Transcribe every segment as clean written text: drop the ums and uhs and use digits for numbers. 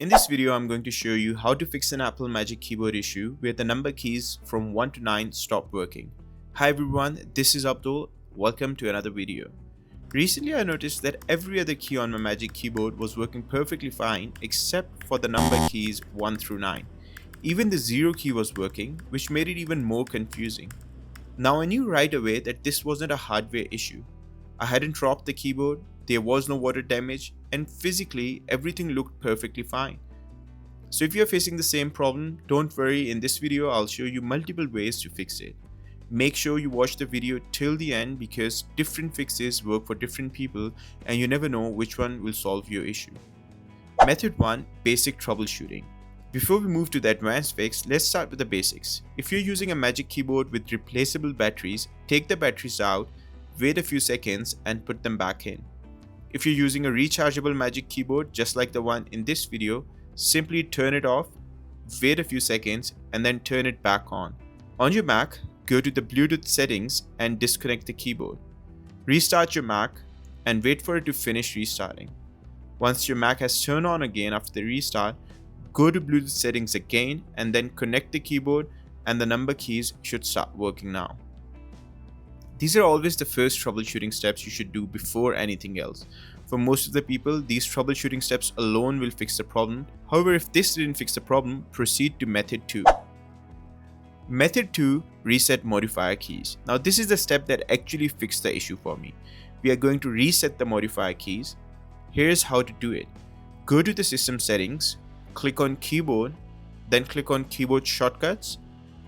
In this video, I'm going to show you how to fix an Apple Magic Keyboard issue where the number keys from 1 to 9 stop working. Hi everyone, this is Abdul. Welcome to another video. Recently, I noticed that every other key on my Magic Keyboard was working perfectly fine except for the number keys 1 through 9. Even the 0 key was working, which made it even more confusing. Now I knew right away that this wasn't a hardware issue. I hadn't dropped the keyboard, there was no water damage, and physically everything looked perfectly fine. So if you're facing the same problem, don't worry, in this video I'll show you multiple ways to fix it. Make sure you watch the video till the end because different fixes work for different people and you never know which one will solve your issue. Method 1. Basic troubleshooting. Before we move to the advanced fix, let's start with the basics. If you're using a Magic Keyboard with replaceable batteries, take the batteries out, wait a few seconds and put them back in. If you're using a rechargeable Magic Keyboard just like the one in this video, simply turn it off, wait a few seconds and then turn it back on. On your Mac, go to the Bluetooth settings and disconnect the keyboard. Restart your Mac and wait for it to finish restarting. Once your Mac has turned on again after the restart, go to Bluetooth settings again and then connect the keyboard and the number keys should start working now. These are always the first troubleshooting steps you should do before anything else. For most of the people, these troubleshooting steps alone will fix the problem. However, if this didn't fix the problem, proceed to method 2. Method 2. Reset modifier keys. Now this is the step that actually fixed the issue for me. We are going to reset the modifier keys. Here's how to do it. Go to the system settings, click on keyboard, then click on keyboard shortcuts,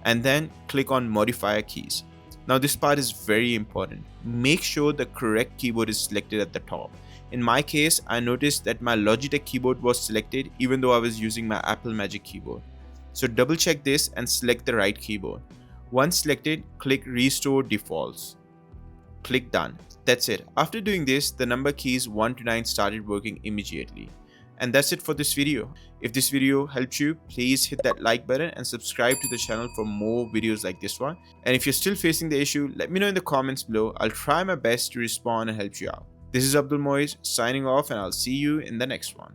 and then click on modifier keys. Now this part is very important. Make sure the correct keyboard is selected at the top. In my case, I noticed that my Logitech keyboard was selected even though I was using my Apple Magic Keyboard. So double check this and select the right keyboard. Once selected, click Restore Defaults. Click Done. That's it. After doing this, the number keys 1 to 9 started working immediately. And that's it for this video. If this video helped you, please hit that like button and subscribe to the channel for more videos like this one. And if you're still facing the issue, let me know in the comments below. I'll try my best to respond and help you out. This is Abdul Moiz signing off and I'll see you in the next one.